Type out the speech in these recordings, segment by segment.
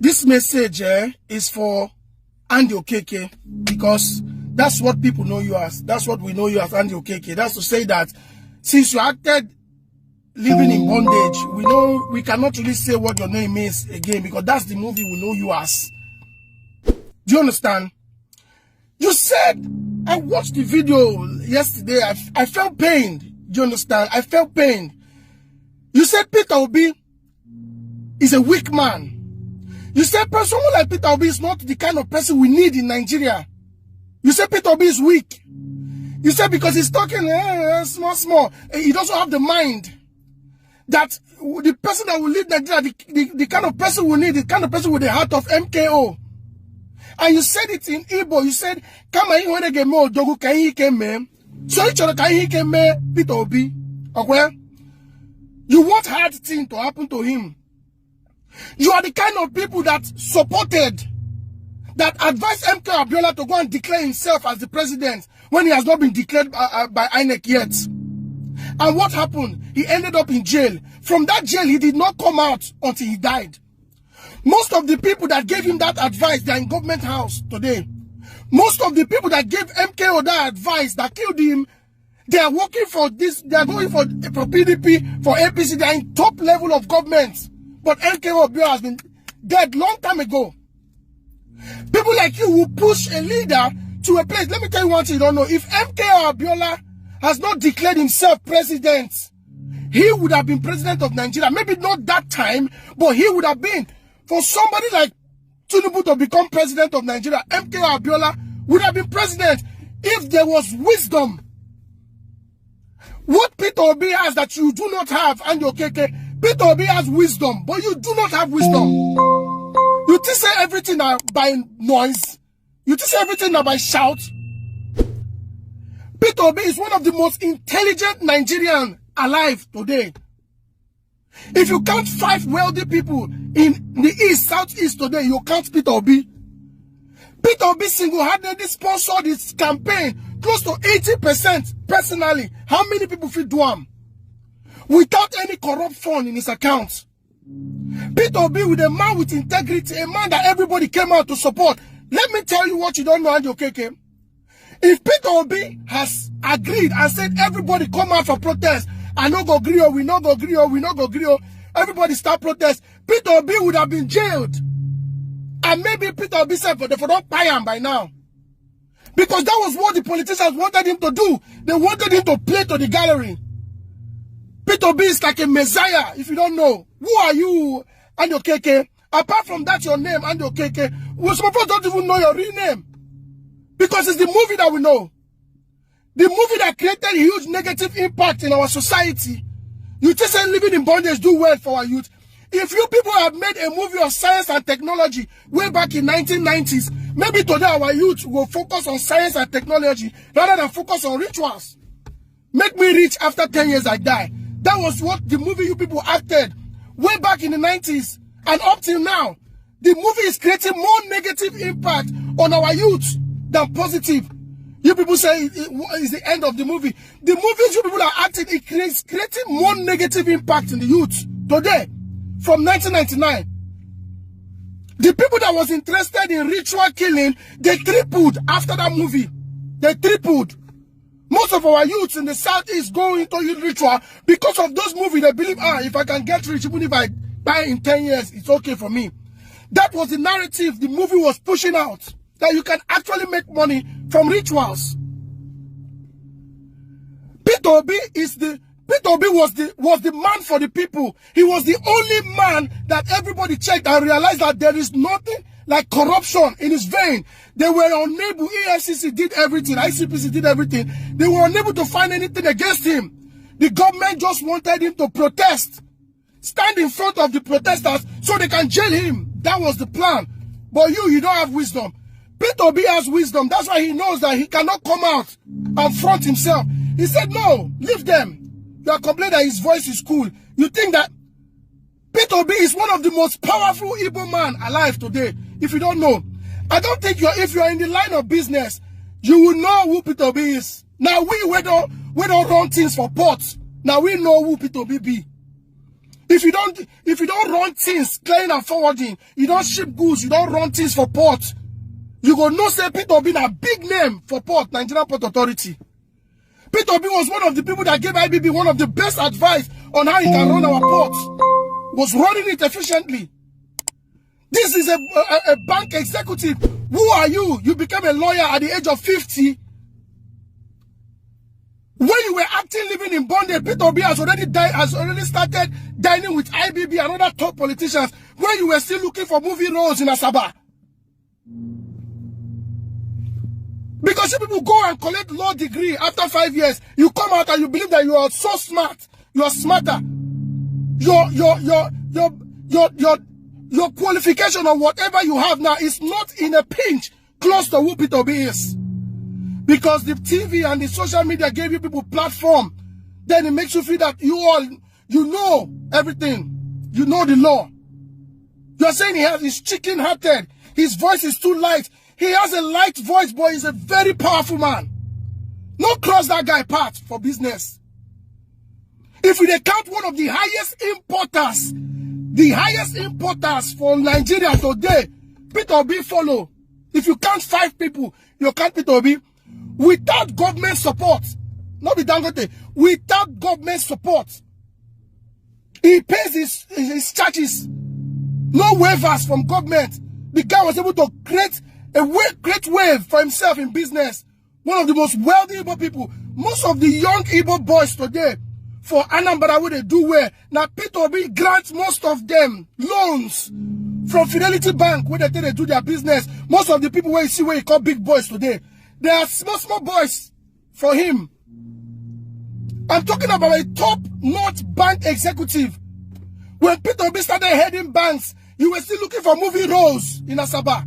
This message is for Andy Okeke, because that's what people know you as. That's what we know you as, Andy Okeke. That's to say that since you acted living in bondage, we know we cannot really say what your name is again, because that's the movie we know you as. Do you understand? You said, I watched the video yesterday, I felt pained. Do you understand? I felt pained. You said Peter Obi is a weak man. You said someone like Peter Obi is not the kind of person we need in Nigeria. You said Peter Obi is weak. You said because he's talking small. He doesn't have the mind that the person that will lead Nigeria, the kind of person we need, the kind of person with the heart of MKO. And you said it in Igbo. You said, "Kama iwere game odogu kai keme." So you choro kai keme Peter Obi. Okay? You want hard thing to happen to him. You are the kind of people that supported, that advised MK Abiola to go and declare himself as the president when he has not been declared by INEC yet. And what happened? He ended up in jail. From that jail, he did not come out until he died. Most of the people that gave him that advice, they are in government house today. Most of the people that gave MKO that advice, that killed him, they are working for this, they are going for PDP, for APC, they are in top level of government. But MKO Abiola has been dead long time ago. People like you will push a leader to a place. Let me tell you one thing you don't know. If MKO Abiola has not declared himself president, he would have been president of Nigeria. Maybe not that time, but he would have been. For somebody like Tinubu to become president of Nigeria, MKO Abiola would have been president if there was wisdom. What Peter Obi has that you do not have, Andy Okeke, Peter Obi has wisdom, but you do not have wisdom. You just say everything now by noise. You just say everything now by shout. Peter Obi is one of the most intelligent Nigerians alive today. If you count 5 wealthy people in the east, southeast today, you count Peter Obi. Peter Obi single-handedly sponsored his campaign close to 80% personally. How many people fit do him? Without any corrupt fund in his account. Peter Obi with a man with integrity, a man that everybody came out to support. Let me tell you what you don't know, Andy Okeke. If Peter Obi has agreed and said everybody come out for protest, I no go gree, we no go gree, we no go gree, everybody start protest, Peter Obi would have been jailed. And maybe Peter Obi said, but they don't buy him by now. Because that was what the politicians wanted him to do. They wanted him to play to the gallery. Peter Obi is like a messiah, if you don't know. Who are you, Andy Okeke? Apart from that, your name, Andy Okeke, some of us don't even know your real name. Because it's the movie that we know. The movie that created a huge negative impact in our society. You just say living in bondage do well for our youth. If you people have made a movie of science and technology way back in 1990s, maybe today our youth will focus on science and technology rather than focus on rituals. Make me rich after 10 years I die. That was what the movie you people acted way back in the 90s. And up till now, the movie is creating more negative impact on our youth than positive. You people say it is the end of the movie. The movies you people are acting, it creating more negative impact in the youth today from 1999. The people that was interested in ritual killing, they tripled after that movie. They tripled. Most of our youths in the southeast go into ritual because of those movies. They believe, if I can get rich, even if I die in 10 years, it's okay for me. That was the narrative the movie was pushing out. That you can actually make money from rituals. Peter Obi was the man for the people. He was the only man that everybody checked and realized that there is nothing like corruption in his vein. They were unable, EFCC did everything, ICPC did everything. They were unable to find anything against him. The government just wanted him to protest. Stand in front of the protesters so they can jail him. That was the plan. But you don't have wisdom. Peter Obi has wisdom. That's why he knows that he cannot come out and front himself. He said, no, leave them. You are complaining that his voice is cool. You think that Peter Obi is one of the most powerful Igbo man alive today. If you don't know, I don't think if you are in the line of business, you will know who Peter Obi is. Now we don't run things for pots. Now we know who Peter Obi be. If you don't run things, clearing and forwarding, you don't ship goods, you don't run things for port, you go no say Peter Obi a big name for port, Nigerian Port Authority. Peter Obi was one of the people that gave IBB one of the best advice on how he can run our port. Was running it efficiently. This is a bank executive. Who are you? You became a lawyer at the age of 50. When you were acting living in bondage, Peter Obi has already started dining with IBB and other top politicians when you were still looking for movie roles in Asaba. Because if people go and collect law degree after 5 years, you come out and you believe that you are so smart, you are smarter. Your qualification or whatever you have now is not in a pinch close to who Peter Obi is. Because the TV and the social media gave you people platform, then it makes you feel that you know everything. You know the law. You are saying he's chicken-hearted. His voice is too light. He has a light voice, but he's a very powerful man. No cross that guy path for business. If we count one of the highest importers for Nigeria today, Peter Obi follow. If you count 5 people, you count Peter Obi. Without government support, not with Dangote, without government support, he pays his charges. No waivers from government. The guy was able to create a great wave for himself in business. One of the most wealthy Igbo people. Most of the young Igbo boys today, for Anambra, what they do where now Peter Obi grants most of them loans from Fidelity Bank where they do their business. Most of the people where you see where you call big boys today, they are small boys for him. I'm talking about a top-notch bank executive. When Peter Obi started heading banks, you were still looking for movie roles in Asaba.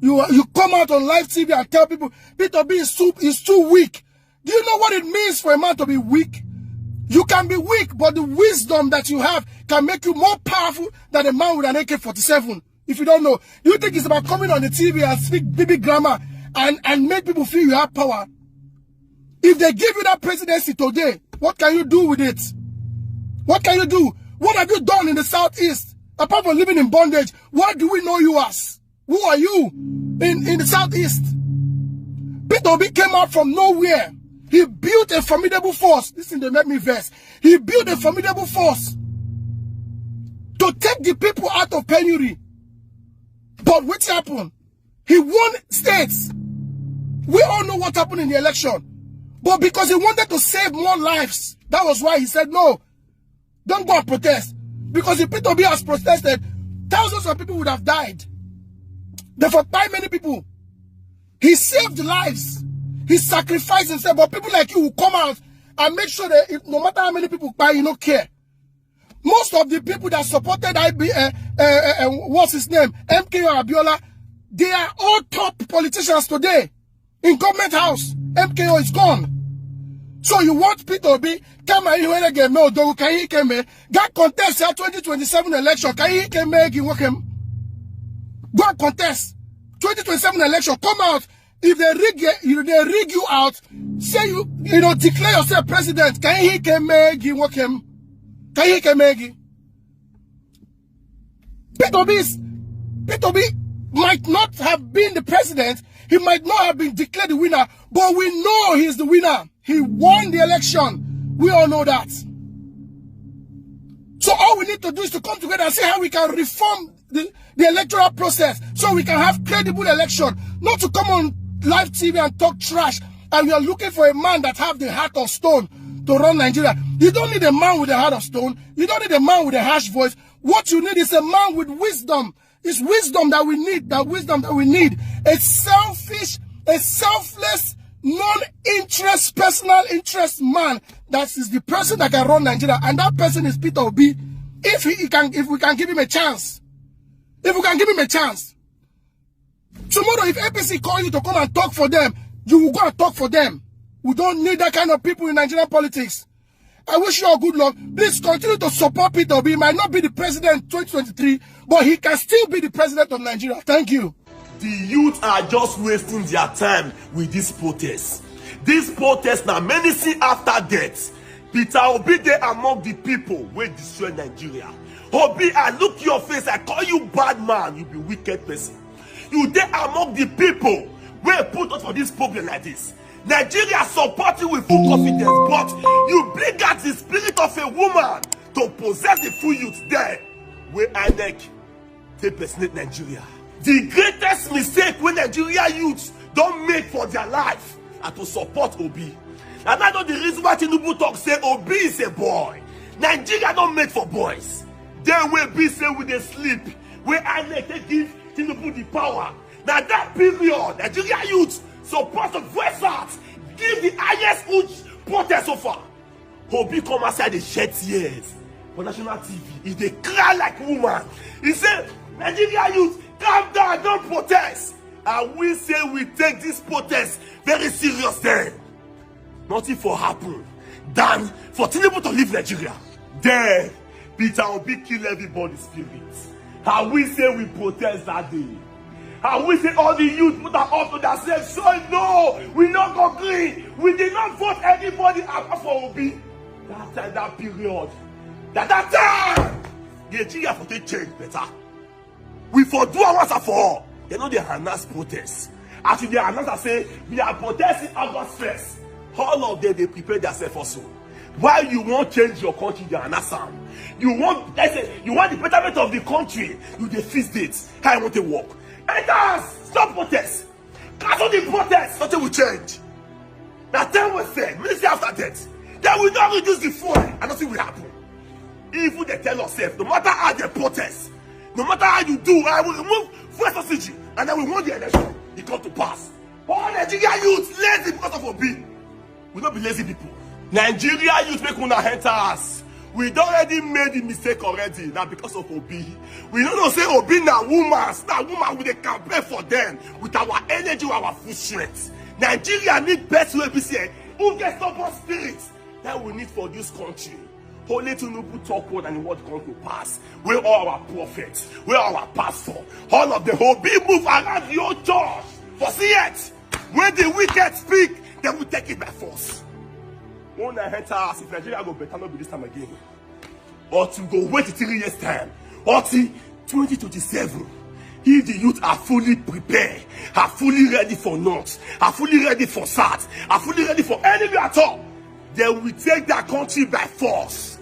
You come out on live TV and tell people Peter Obi is too weak. Do you know what it means for a man to be weak? You can be weak, but the wisdom that you have can make you more powerful than a man with an AK-47. If you don't know, you think it's about coming on the TV and speak baby grammar and make people feel you have power. If they give you that presidency today, what can you do with it? What can you do? What have you done in the Southeast? Apart from living in bondage, what do we know you as? Who are you in the Southeast? Peter Obi came out from nowhere. He built a formidable force. Listen, they make me vex. He built a formidable force to take the people out of penury. But what happened? He won states. We all know what happened in the election. But because he wanted to save more lives, that was why he said, no, don't go and protest. Because if Peter Obi has protested, thousands of people would have died. Therefore, by many people, he saved lives. He sacrificed himself. But people like you will come out and make sure that no matter how many people buy, you don't care. Most of the people that supported what's his name, MKO Abiola, they are all top politicians today in government house. MKO is gone. So you want Peter Obi come and you get me odogu can he come get contest 2027 election can he come go and contest 2027 election, come out. If they rig you out, say you declare yourself president, can he come Peter Obi might not have been the president, he might not have been declared the winner, but we know he's the winner. He won the election. We all know that. So all we need to do is to come together and see how we can reform the electoral process so we can have credible election, not to come on live TV and talk trash and we are looking for a man that have the heart of stone to run Nigeria. You don't need a man with a heart of stone. You don't need a man with a harsh voice. What you need is a man with wisdom. It's wisdom that we need. That wisdom that we need. A selfish, a selfless, non-interest, personal interest man. That is the person that can run Nigeria. And that person is Peter Obi. If we can give him a chance. If we can give him a chance. Tomorrow, if APC call you to come and talk for them, you will go and talk for them. We don't need that kind of people in Nigerian politics. I wish you all good luck. Please continue to support Peter Obi. He might not be the president in 2023, but he can still be the president of Nigeria. Thank you. The youth are just wasting their time with this protest. This protest now menacing after death. Peter Obi dey among the people wey destroy Nigeria. Obi, I look your face, I call you bad man, you be wicked person. You dey among the people wey put us for this problem like this. Nigeria support you with full confidence, but you bring out the spirit of a woman to possess the full youth there wey INEC take personate Nigeria. The greatest mistake wey Nigeria youths don make for their life na to support Obi. And I know the reason why Tinubu talk say Obi is a boy. Nigeria don't make for boys. Then we be say we dey sleep. We INEC they give Tinubu the power. Now that period, Nigeria youth supposed to voice out, give the highest protest so far. Obi come outside the shed tears for national TV. He dey cry like woman. He said, Nigeria youth, calm down, don't protest. And we say we take this protest very serious then. Nothing for happen than for Tinubu to leave Nigeria. Then Peter Obi kill everybody's spirit. And we say we protest that day. And we say all the youth put our up to themselves. So no, we not agree. We did not vote anybody apart for Obi. That time, that period, that time, Nigeria for take change better. We for do our once and for all. They know they announce protest. After they announce and say we are protesting August 1st. All of them, they prepare themselves also. Why you want change your country, they announce them. You want, let's say, you want the betterment of the country, you dey fix dates. How you want to work? Enter, stop protest. Cancel the protest, nothing will change. Now tell we say, ministry after that, they will not reduce the fuel and nothing will happen. Even they tell yourself, no matter how they protest, no matter how you do, I will remove fuel subsidy and then we want the election. It come to pass. All Nigeria youth lazy because of Obi. We don't be lazy people. Nigeria youth make una enter us. We don't already made the mistake already. Now because of Obi. We don't know say Obi na woman. Now woman with a campaign for them. With our energy, with our full strength. Nigeria need best way say who gets stubborn spirit that we need for this country. Only Tinubu talk word and the word come to pass. Where all our prophets, where our pastor, all of the Obi move around your church. For see it. When the wicked speak, they will take it by force. When I enter us, if Nigeria go better not be this time again. Or to go wait 3 years time. Or till 2027. If the youth are fully prepared, are fully ready for North, are fully ready for South, are fully ready for enemy at all, they will take their country by force.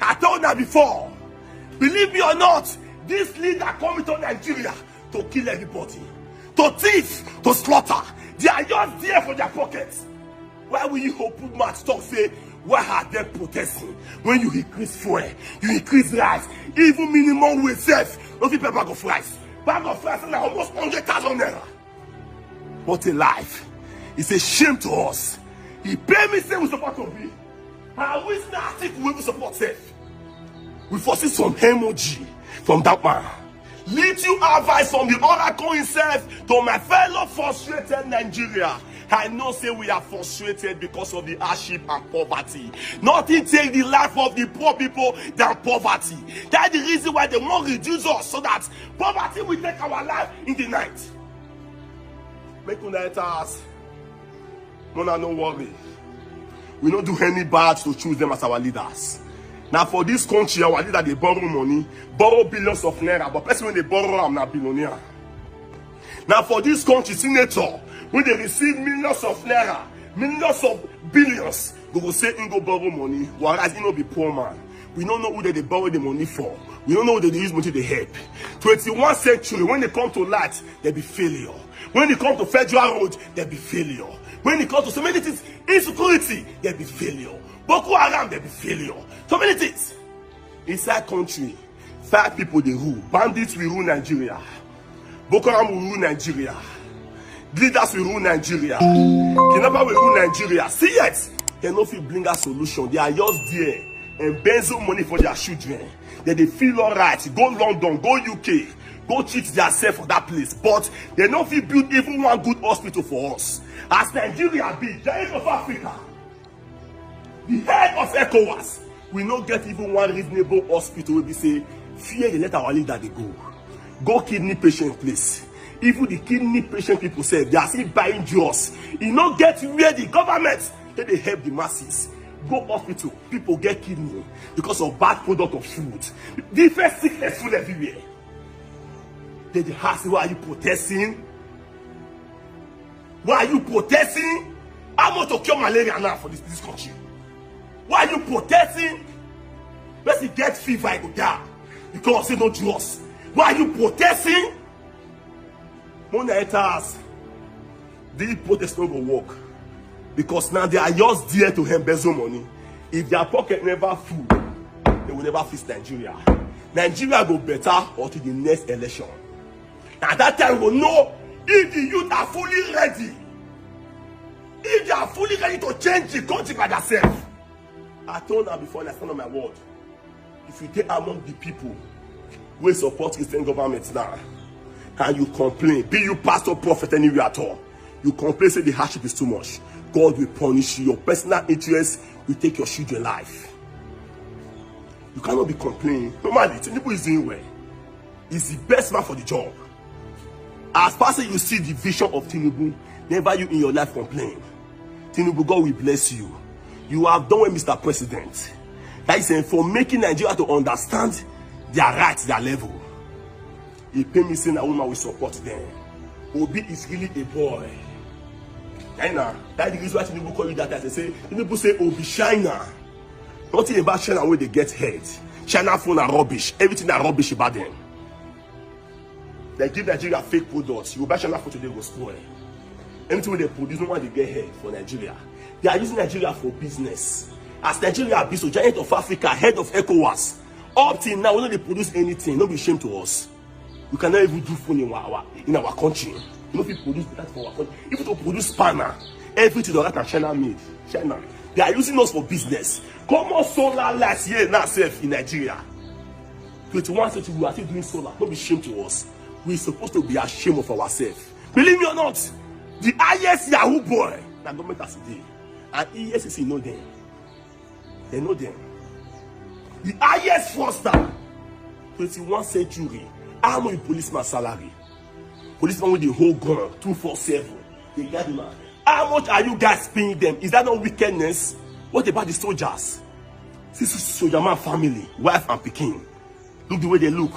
I told that before. Believe me or not, this leader coming to Nigeria to kill everybody, to thief, to slaughter. They are just there for their pockets. Why will you open mouth talk say, why are they protesting? When you increase fuel, you increase rice, even minimum wage self, don't people bag of rice. Bag of rice is like almost 100,000 naira. What a life. It's a shame to us. He pay me say we support Obi. And we not think we will support self. We foresee some emoji from that man. Little advice from the oracle himself to my fellow frustrated Nigeria. I know say we are frustrated because of the hardship and poverty. Nothing take the life of the poor people than poverty. That's the reason why they want to reduce us so that poverty will take our life in the night. Make una enter us. No worry. We don't do any bad to choose them as our leaders. Now for this country, our leader they borrow money, borrow billions of naira, but person when they borrow, I'm not billionaire. Now for this country, senator, when they receive millions of naira, millions of billions, they will say in go borrow money, whereas he no be poor man. We don't know who they borrow the money for. We don't know who they use money to help. 21st century, when they come to light, they be failure. When they come to federal road, they be failure. When it comes to so many things, insecurity, there be failure. Boko Haram, there be failure. So many things. Inside country, 5 people they rule. Bandits will rule Nigeria. Boko Haram will rule Nigeria. Leaders will rule Nigeria. Kidnapper will rule Nigeria. See it? They no fit bring a solution. They are just there and benzo money for their children. Then they feel alright. Go London, go UK, go treat themselves for that place. But they no fit build even one good hospital for us. As Nigeria be, giant of Africa, the head of ECOWAS, we not get even one reasonable hospital where we say, fear they let our leader they go. Go kidney patient place. Even the kidney patient people say they are still buying drugs. You not get where the government they help the masses. go hospital, people get kidney because of bad product of food. Different sickness full everywhere. Then they ask, why are you protesting? Why are you protesting? I want to cure malaria now for this country. Why are you protesting? Let's get fever, go down because they don't trust. Why are you protesting? Mona enters. The protest no go work because now they are just there to embezzle money. If their pocket never full, they will never fix Nigeria. Nigeria go better until the next election. At that time, we will know if the youth are fully ready. If they are fully ready to change the country by themselves. I told them before and I stand on my word. If you take among the people who support Christian government now, and you complain, be you pastor, prophet, anywhere at all, you complain, say the hardship is too much, God will punish you. Your personal interest will take your children's life. You cannot be complaining. Normally, Tinubu is doing well. He's the best man for the job. As far as you see the vision of Tinubu, never you in your life complain. Tinubu, God will bless you. You have done well, Mr. President. That is for making Nigeria to understand their rights, their level. He pay me saying a woman will support them. Obi is really a boy. China. That's the reason why Tinubu call you that. They say Tinubu say Obi China. Nothing about China where they get hate. China phone are rubbish. Everything are rubbish about them. They give Nigeria fake products. You buy China phone today go spoil. Anything they produce, no one they get hate for Nigeria. They are using Nigeria for business. As Nigeria be so giant of Africa, head of ECOWAS. Up till now, we don't produce anything. Don't be ashamed to us. We cannot even do phone in our country. You know, if we produce that for our country, if we produce spanner, everything that China made. China. They are using us for business. Come on, solar lights here now safe in Nigeria. 21 century, we are still doing solar. Don't be ashamed to us. We're supposed to be ashamed of ourselves. Believe me or not, the highest Yahoo boy, that government has today, and ESCC know them. They know them. The highest fraudster, 21 century, how much policeman salary? Policeman with the whole gun, 247. They got him. How much are you guys paying them? Is that not wickedness? What about the soldiers? This is soldier man family, wife and Peking. Look the way they look.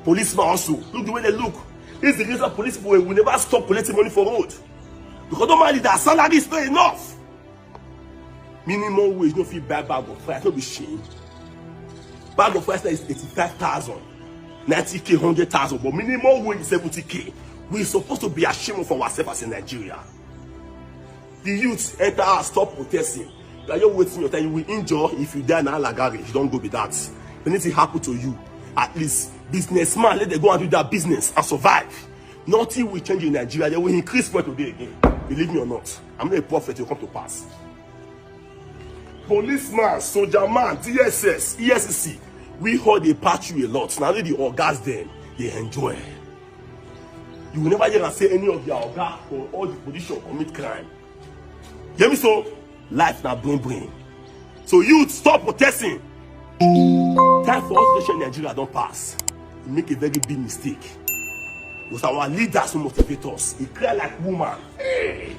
Policeman also, look the way they look. This is the reason police people will never stop collecting money for road. Because normally their salary is not enough. Minimum wage, no fee buy bag of rice, no be shame. Bag of rice is 85,000, 90k, 100,000, but minimum wage is 70k. We're supposed to be ashamed of ourselves as in Nigeria. The youth enter us, stop protesting. You are just waiting your time. You will injure if you die now lagari. You don't go with that. If anything happen to you, at least businessman, let them go and do their business and survive. Nothing will change in Nigeria. They will increase for today again. Believe me or not, I'm not a prophet. It will come to pass. Policeman, soldier man, DSS, ESCC, we hold a patch a lot. Now the orgas then they enjoy. You will never hear and say any of your orgas or all the position commit crime. Hear me so? Life now brain. So youth, stop protesting. Time for us to change Nigeria don't pass. We make a very big mistake. Because our leaders who motivate us. He cry like woman. Hey.